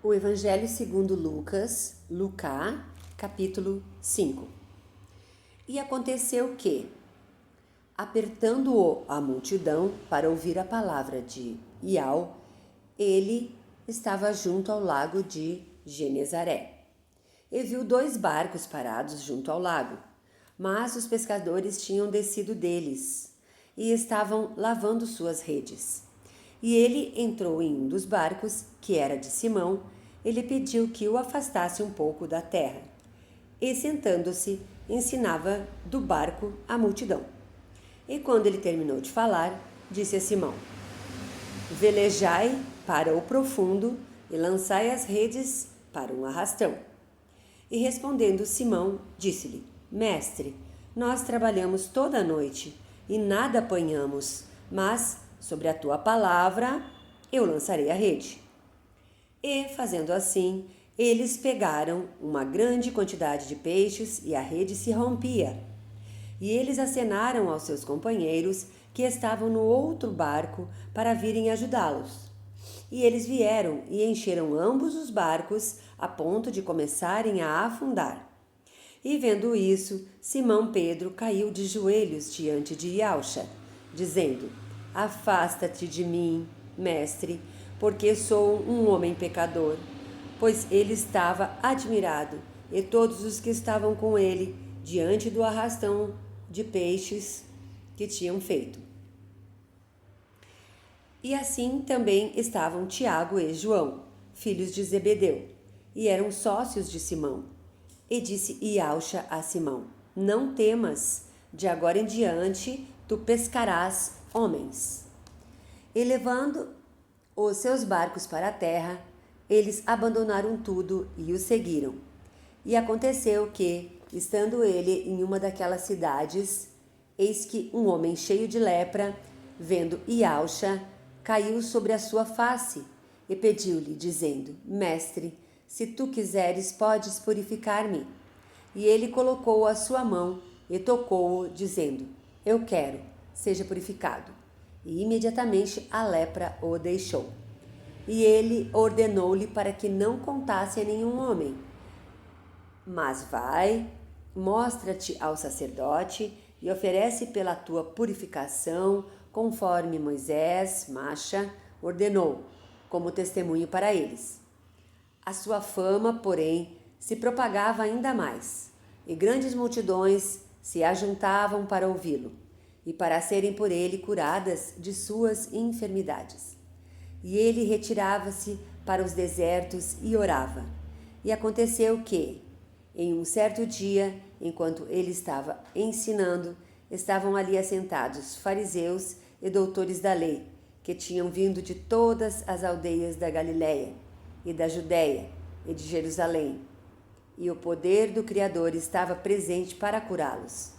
O Evangelho segundo Lucas, capítulo 5. E aconteceu que, apertando-o a multidão para ouvir a palavra de Iau, ele estava junto ao lago de Genezaré. E viu 2 barcos parados junto ao lago, mas os pescadores tinham descido deles e estavam lavando suas redes. E ele entrou em um dos barcos, que era de Simão. Ele pediu que o afastasse um pouco da terra. E, sentando-se, ensinava do barco a multidão. E quando ele terminou de falar, disse a Simão: velejai para o profundo e lançai as redes para um arrastão. E respondendo Simão, disse-lhe: Mestre, nós trabalhamos toda a noite e nada apanhamos, mas sobre a tua palavra eu lançarei a rede. E, fazendo assim, eles pegaram uma grande quantidade de peixes e a rede se rompia. E eles acenaram aos seus companheiros que estavam no outro barco para virem ajudá-los. E eles vieram e encheram ambos os barcos a ponto de começarem a afundar. E vendo isso, Simão Pedro caiu de joelhos diante de Iauxa, dizendo: Afasta-te de mim, mestre, porque sou um homem pecador. Pois ele estava admirado, e todos os que estavam com ele, diante do arrastão de peixes que tinham feito. E assim também estavam Tiago e João, filhos de Zebedeu, e eram sócios de Simão. E disse Iauxa a Simão: Não temas, de agora em diante tu pescarás homens. E levando os seus barcos para a terra, eles abandonaram tudo e o seguiram. E aconteceu que, estando ele em uma daquelas cidades, eis que um homem cheio de lepra, vendo Iauxa, caiu sobre a sua face e pediu-lhe, dizendo: Mestre, se tu quiseres, podes purificar-me. E ele colocou a sua mão e tocou-o, dizendo: Eu quero, seja purificado. E imediatamente a lepra o deixou. E ele ordenou-lhe para que não contasse a nenhum homem. Mas vai, mostra-te ao sacerdote e oferece pela tua purificação, conforme Moisés, ordenou, como testemunho para eles. A sua fama, porém, se propagava ainda mais, e grandes multidões se ajuntavam para ouvi-lo, e para serem por ele curadas de suas enfermidades. E ele retirava-se para os desertos e orava. E aconteceu que, em um certo dia, enquanto ele estava ensinando, estavam ali assentados fariseus e doutores da lei, que tinham vindo de todas as aldeias da Galiléia e da Judéia e de Jerusalém. E o poder do Criador estava presente para curá-los.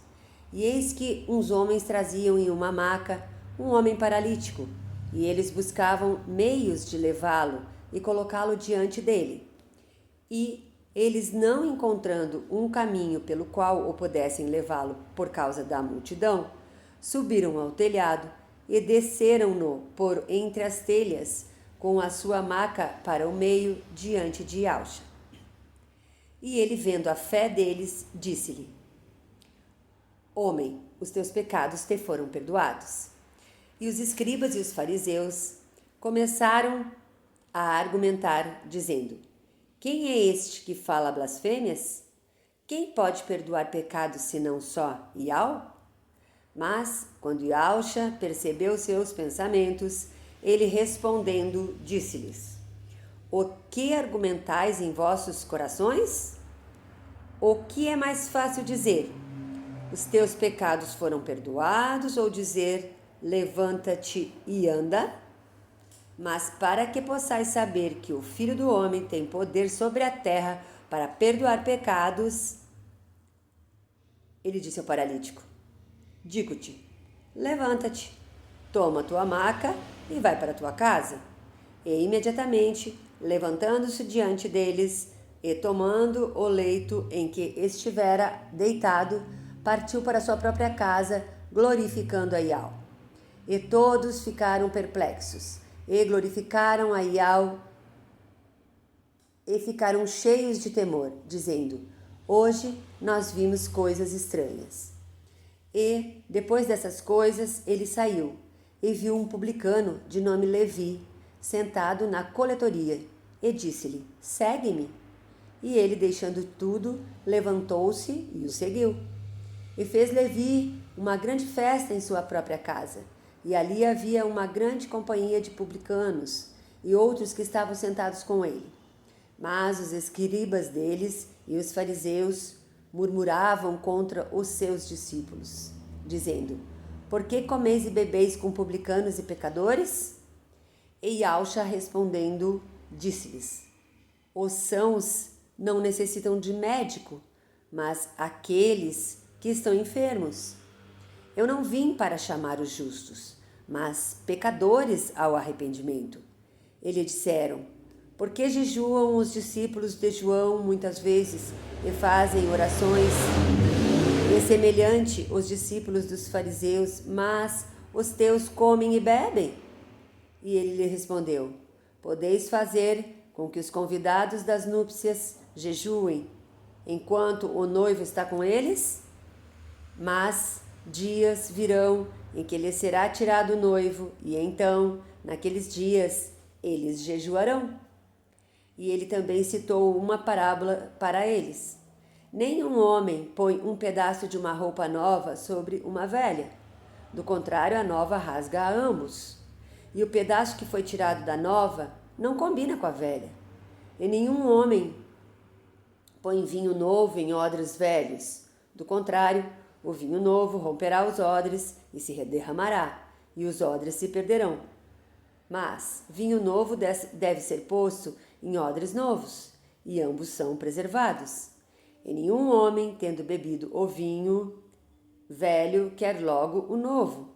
E eis que uns homens traziam em uma maca um homem paralítico, e eles buscavam meios de levá-lo e colocá-lo diante dele. E eles, não encontrando um caminho pelo qual o pudessem levá-lo por causa da multidão, subiram ao telhado e desceram-no por entre as telhas, com a sua maca para o meio, diante de Iauxa. E ele, vendo a fé deles, disse-lhe: Homem, os teus pecados te foram perdoados. E os escribas e os fariseus começaram a argumentar, dizendo: Quem é este que fala blasfêmias? Quem pode perdoar pecados senão só Iau? Mas, quando Iauxa percebeu seus pensamentos, ele respondendo, disse-lhes: O que argumentais em vossos corações? O que é mais fácil dizer? Os teus pecados foram perdoados, ou dizer: levanta-te e anda? Mas para que possais saber que o Filho do Homem tem poder sobre a terra para perdoar pecados, ele disse ao paralítico: Digo-te, levanta-te, toma tua maca e vai para tua casa. E imediatamente, levantando-se diante deles e tomando o leito em que estivera deitado, partiu para sua própria casa, glorificando a Iau. E todos ficaram perplexos, e glorificaram a Iau e ficaram cheios de temor, dizendo: hoje nós vimos coisas estranhas. E, depois dessas coisas, ele saiu e viu um publicano de nome Levi, sentado na coletoria, e disse-lhe: segue-me. E ele, deixando tudo, levantou-se e o seguiu. E fez Levi uma grande festa em sua própria casa. E ali havia uma grande companhia de publicanos e outros que estavam sentados com ele. Mas os escribas deles e os fariseus murmuravam contra os seus discípulos, dizendo: por que comeis e bebeis com publicanos e pecadores? E Yahshua respondendo, disse-lhes: os sãos não necessitam de médico, mas aqueles que estão enfermos. Eu não vim para chamar os justos, mas pecadores ao arrependimento. Eles disseram: por que jejuam os discípulos de João muitas vezes e fazem orações? E semelhante os discípulos dos fariseus, mas os teus comem e bebem? E ele lhe respondeu: podeis fazer com que os convidados das núpcias jejuem, enquanto o noivo está com eles? Mas dias virão em que lhes será tirado o noivo, e então, naqueles dias, eles jejuarão. E ele também citou uma parábola para eles. Nenhum homem põe um pedaço de uma roupa nova sobre uma velha. Do contrário, a nova rasga a ambos. E o pedaço que foi tirado da nova não combina com a velha. E nenhum homem põe vinho novo em odres velhos. Do contrário, o vinho novo romperá os odres e se derramará, e os odres se perderão. Mas vinho novo deve ser posto em odres novos, e ambos são preservados. E nenhum homem, tendo bebido o vinho velho, quer logo o novo,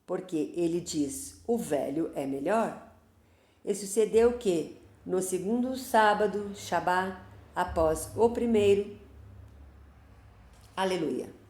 porque ele diz: o velho é melhor. E sucedeu que, no segundo sábado, Shabá, após o primeiro, aleluia.